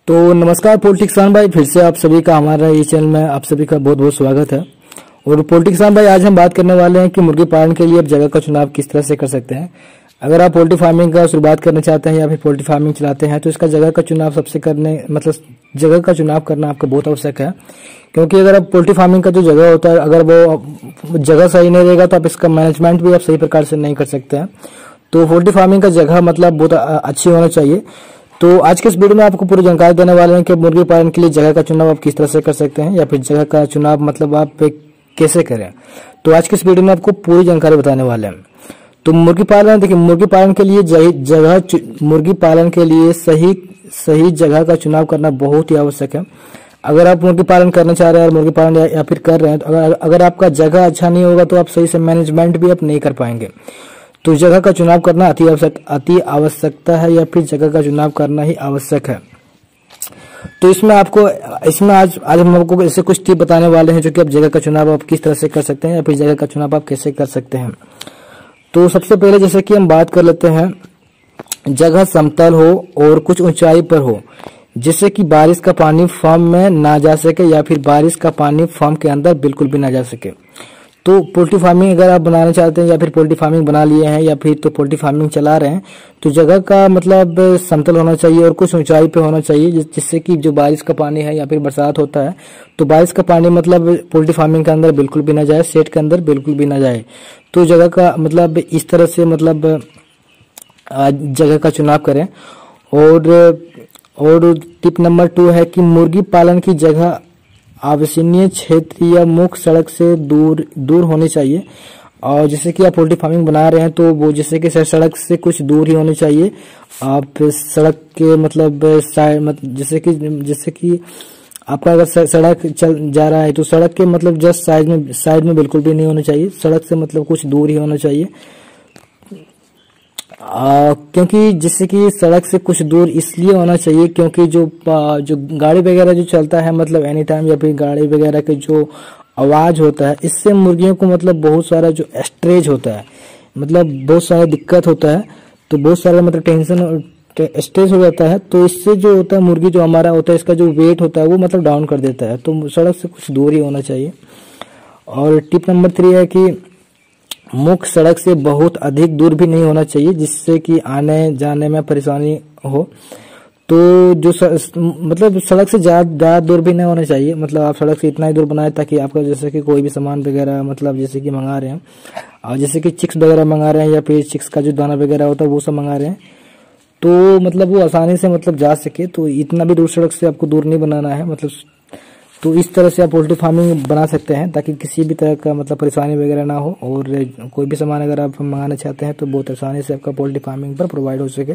तो नमस्कार पोल्ट्री किसान भाई, फिर से आप सभी का हमारा ये चैनल में आप सभी का बहुत बहुत स्वागत है। और पोल्ट्री किसान भाई, आज हम बात करने वाले हैं कि मुर्गी पालन के लिए आप जगह का चुनाव किस तरह से कर सकते हैं। अगर आप पोल्ट्री फार्मिंग का शुरुआत करना चाहते हैं या फिर पोल्ट्री फार्मिंग चलाते हैं तो इसका जगह का चुनाव जगह का चुनाव करना आपका बहुत आवश्यक है। क्योंकि अगर आप पोल्ट्री फार्मिंग का जो जगह होता है, अगर वो जगह सही नहीं रहेगा तो आप इसका मैनेजमेंट भी आप सही प्रकार से नहीं कर सकते हैं। तो पोल्ट्री फार्मिंग का जगह बहुत अच्छी होना चाहिए। तो आज के इस वीडियो में आपको पूरी जानकारी देने वाले हैं कि मुर्गी पालन के लिए जगह का चुनाव आप किस तरह से कर सकते हैं या फिर जगह का चुनाव आप कैसे करें। तो आज के इस वीडियो में आपको पूरी जानकारी बताने वाले हैं। तो मुर्गी पालन, देखिए, मुर्गी पालन के लिए सही जगह का चुनाव करना बहुत ही आवश्यक है। अगर आप मुर्गी पालन करना चाह रहे हैं और मुर्गी पालन या फिर कर रहे हैं तो अगर आपका जगह अच्छा नहीं होगा तो आप सही से मैनेजमेंट भी आप नहीं कर पाएंगे। तो जगह का चुनाव करना अति आवश्यकता है या फिर जगह का चुनाव करना ही आवश्यक है। तो इसमें आज हम आपको ऐसे कुछ टिप बताने वाले हैं जो कि आप जगह का चुनाव आप किस तरह से कर सकते हैं या फिर जगह का चुनाव आप कैसे कर सकते हैं। तो सबसे पहले जैसे कि हम बात कर लेते हैं, जगह समतल हो और कुछ ऊंचाई पर हो, जिससे कि बारिश का पानी फार्म में ना जा सके या फिर बारिश का पानी फार्म के अंदर बिल्कुल भी ना जा सके। तो पोल्ट्री फार्मिंग अगर आप बनाना चाहते हैं या फिर पोल्ट्री फार्मिंग बना लिए हैं या फिर तो पोल्ट्री फार्मिंग चला रहे हैं तो जगह का समतल होना चाहिए और कुछ ऊंचाई पे होना चाहिए, जिससे कि जो बारिश का पानी है या फिर बरसात होता है तो बारिश का पानी पोल्ट्री फार्मिंग के अंदर बिल्कुल भी ना जाए, शेड के अंदर बिल्कुल भी ना जाए। तो जगह का इस तरह से जगह का चुनाव करें। और टिप नंबर 2 है कि मुर्गी पालन की जगह आवासीय क्षेत्र या मुख्य सड़क से दूर होनी चाहिए। और जैसे कि आप पोल्ट्री फार्मिंग बना रहे हैं तो वो जैसे कि सड़क से कुछ दूर ही होनी चाहिए। आप सड़क के जैसे कि आपका अगर सड़क चल जा रहा है तो सड़क के जस्ट साइड में बिल्कुल भी नहीं होना चाहिए, सड़क से कुछ दूर ही होना चाहिए। क्योंकि जिससे कि सड़क से कुछ दूर इसलिए होना चाहिए क्योंकि जो गाड़ी वगैरह जो चलता है एनी टाइम या फिर गाड़ी वगैरह के जो आवाज होता है, इससे मुर्गियों को बहुत सारा जो स्ट्रेस होता है, बहुत सारा दिक्कत होता है। तो बहुत सारा टेंशन स्ट्रेस हो जाता है। तो इससे जो होता है मुर्गी जो हमारा होता है, इसका जो वेट होता है वो डाउन कर देता है। तो सड़क से कुछ दूर ही होना चाहिए। और टिप नंबर 3 है कि मुख्य सड़क से बहुत अधिक दूर भी नहीं होना चाहिए, जिससे कि आने जाने में परेशानी हो। तो जो सड़क से ज्यादा दूर भी नहीं होना चाहिए, आप सड़क से इतना ही दूर बनाए ताकि आपका जैसे कि कोई भी सामान वगैरह जैसे कि मंगा रहे हैं और जैसे कि चिक्स वगैरह मंगा रहे हैं या फिर चिक्स का जो दाना वगैरह होता है वो सब मंगा रहे हैं तो वो आसानी से जा सके। तो इतना भी दूर सड़क से आपको दूर नहीं बनाना है। तो इस तरह से आप पोल्ट्री फार्मिंग बना सकते हैं ताकि किसी भी तरह का परेशानी वगैरह ना हो। और कोई भी सामान अगर आप मंगाना चाहते हैं तो बहुत आसानी से आपका पोल्ट्री फार्मिंग पर प्रोवाइड हो सके।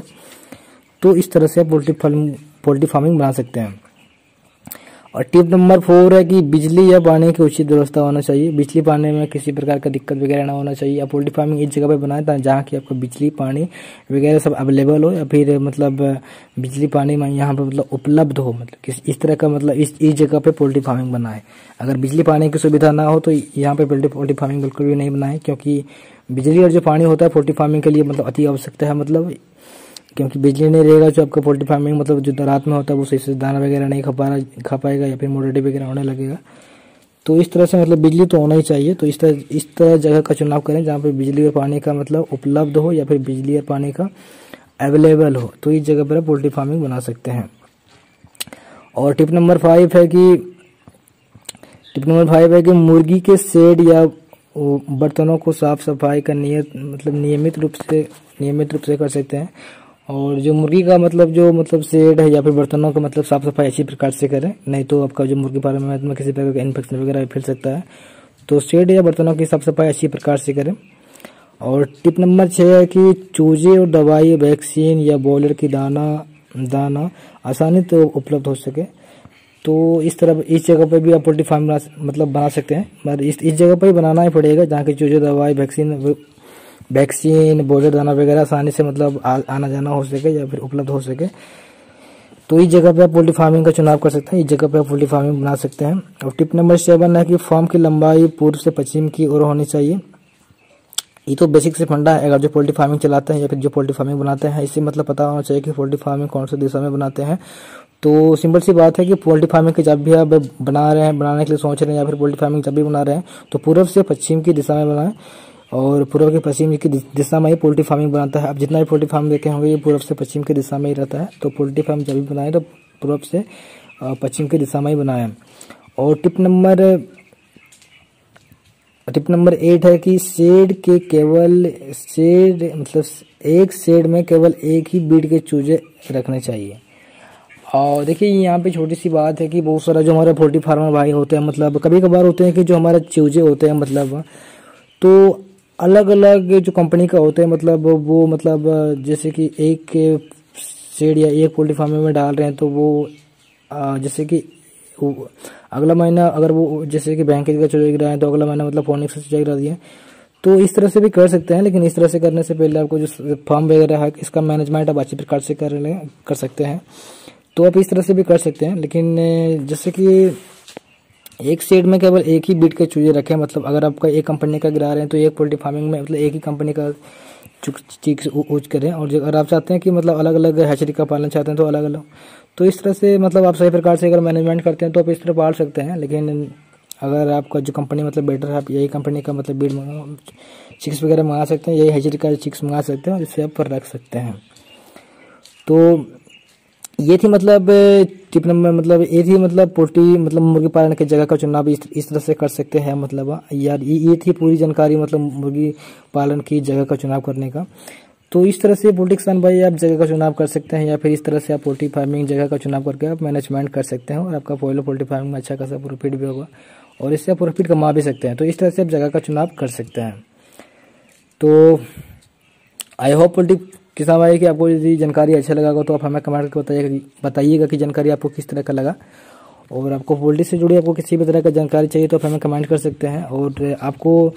तो इस तरह से आप पोल्ट्री फार्मिंग बना सकते हैं। और टिप नंबर 4 है कि बिजली या पानी की उचित व्यवस्था होना चाहिए। बिजली पानी में किसी प्रकार का दिक्कत वगैरह ना होना चाहिए। आप पोल्ट्री फार्मिंग इस जगह पर बनाएं जहाँ की आपको बिजली पानी वगैरह सब अवेलेबल हो या फिर बिजली पानी में यहाँ पे उपलब्ध हो। इस तरह का इस जगह पे पोल्ट्री फार्मिंग बनाए। अगर बिजली पानी की सुविधा ना हो तो यहाँ पे पोल्ट्री फार्मिंग बिल्कुल भी नहीं बनाए, क्योंकि बिजली और जो पानी होता है पोल्ट्री फार्मिंग के लिए अति आवश्यकता है। क्योंकि बिजली नहीं रहेगा जो आपका पोल्ट्री फार्मिंग जो रात में होता है वो सही से दाना वगैरह नहीं खा पाएगा या फिर मोर्टेलिटी वगैरह होने लगेगा। तो इस तरह से बिजली तो होना ही चाहिए। तो इस तरह जगह का चुनाव करें जहाँ पे बिजली और पानी का उपलब्ध हो या फिर बिजली और पानी का अवेलेबल हो। तो इस जगह पर आप पोल्ट्री फार्मिंग बना सकते हैं। और टिप नंबर 5 है कि मुर्गी के शेड या बर्तनों को साफ सफाई का नियमित रूप से कर सकते हैं। और जो मुर्गी का जो शेड है या फिर बर्तनों का साफ सफाई अच्छी प्रकार से करें, नहीं तो आपका जो मुर्गी पालन में किसी प्रकार का इन्फेक्शन वगैरह फैल सकता है। तो शेड या बर्तनों की साफ सफाई अच्छी प्रकार से करें। और टिप नंबर 6 है कि चूजे और दवाई, वैक्सीन या बॉयलर की दाना आसानी तो उपलब्ध हो सके। तो इस जगह पर भी आप पोल्ट्री फार्म बना सकते हैं, मगर इस जगह पर ही बनाना ही पड़ेगा जहाँ की चूजे, दवाई, वैक्सीन, बॉयलर दाना वगैरह आसानी से आना जाना हो सके या फिर उपलब्ध हो सके। तो इस जगह पे आप पोल्ट्री फार्मिंग का चुनाव कर सकते हैं, इस जगह पे आप पोल्ट्री फार्मिंग बना सकते हैं। और टिप नंबर 7 है कि फार्म की लंबाई पूर्व से पश्चिम की ओर होनी चाहिए। ये तो बेसिक से फंडा है। अगर जो पोल्ट्री फार्मिंग चलाते हैं या फिर जो पोल्ट्री फार्मिंग बनाते हैं, इससे पता होना चाहिए कि पोल्ट्री फार्मिंग कौन सी दिशा में बनाते हैं। तो सिंपल सी बात है कि पोल्ट्री फार्मिंग की जब भी आप बना रहे हैं, बनाने के लिए सोच रहे हैं, या फिर पोल्ट्री फार्मिंग जब भी बना रहे हैं तो पूर्व से पश्चिम की दिशा में बनाएं, और पूर्व के पश्चिम की दिशा में ही पोल्ट्री फार्मिंग बनाता है। अब जितना भी पोल्ट्री फार्म देखे होंगे ये पूर्व से पश्चिम की दिशा में ही रहता है। तो पोल्ट्री फार्म जब भी बनाए तो पूर्व से पश्चिम की दिशा में ही बनाएं। और टिप नंबर 8 है कि शेड मतलब एक शेड में केवल एक ही ब्रीड के चूजे रखने चाहिए। और देखिए यहाँ पे छोटी सी बात है कि बहुत सारा जो हमारे पोल्ट्री फार्मर भाई होते हैं, मतलब कभी कभार होते हैं कि जो हमारे चूजे होते हैं मतलब तो अलग अलग जो कंपनी का होते हैं, मतलब वो मतलब जैसे कि एक शेड या एक पोल्ट्री फार्म में डाल रहे हैं तो वो जैसे कि अगला महीना अगर वो जैसे कि बैंक का चूजा गिरा है तो अगला महीना मतलब फोनिक्स का चूजा गिरा दिए, तो इस तरह से भी कर सकते हैं। लेकिन इस तरह से करने से पहले आपको जो फार्म वगैरह है इसका मैनेजमेंट आप अच्छी प्रकार से कर सकते हैं। तो आप इस तरह से भी कर सकते हैं। लेकिन जैसे कि एक शेड में केवल एक ही ब्रीड के चूजे रखें, मतलब अगर आपका एक कंपनी का गिरा रहे हैं तो एक पोल्ट्री फार्मिंग में मतलब एक ही कंपनी का चिक्स यूज करें। और अगर आप चाहते हैं कि मतलब अलग अलग हैचरी का पालन चाहते हैं तो अलग अलग, तो इस तरह से मतलब आप सही प्रकार से अगर मैनेजमेंट करते हैं तो आप इस तरह पाल सकते हैं। लेकिन अगर आपका जो कंपनी मतलब बेटर है, आप यही कंपनी का मतलब ब्रीड चिक्स वगैरह मंगा सकते हैं, यही हैचरी का चिक्स मंगा सकते हैं और इससे आप रख सकते हैं। तो ये थी मतलब टिप नंबर, मतलब ये थी मतलब पोल्ट्री मतलब मुर्गी पालन की जगह का चुनाव इस तरह से कर सकते हैं। मतलब यार ये थी पूरी जानकारी मतलब मुर्गी पालन की जगह का चुनाव करने का। तो इस तरह से पोल्ट्री किसान भाई आप जगह का चुनाव कर सकते हैं, या फिर इस तरह से आप पोल्ट्री फार्मिंग जगह का चुनाव करके आप मैनेजमेंट कर सकते हैं और आपका पोल्ट्री फार्मिंग में अच्छा खासा प्रॉफिट भी होगा और इससे आप प्रॉफिट कमा भी सकते हैं। तो इस तरह से आप जगह का चुनाव कर सकते हैं। तो आई होप पोल्ट्री किसान भाई कि आपको यदि जानकारी अच्छा लगा हो तो आप हमें कमेंट करके बताइएगा कि जानकारी आपको किस तरह का लगा। और आपको पोल्ट्री से जुड़ी आपको किसी भी तरह का जानकारी चाहिए तो आप हमें कमेंट कर सकते हैं। और आपको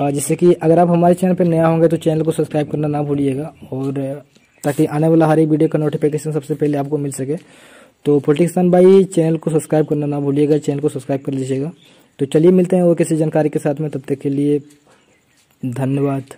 जैसे कि अगर आप हमारे चैनल पर नया होंगे तो चैनल को सब्सक्राइब करना ना भूलिएगा, और ताकि आने वाला हर एक वीडियो का नोटिफिकेशन सबसे पहले आपको मिल सके। तो पोल्ट्री किसान भाई चैनल को सब्सक्राइब करना ना भूलिएगा, चैनल को सब्सक्राइब कर लीजिएगा। तो चलिए मिलते हैं और किसी जानकारी के साथ में, तब तक के लिए धन्यवाद।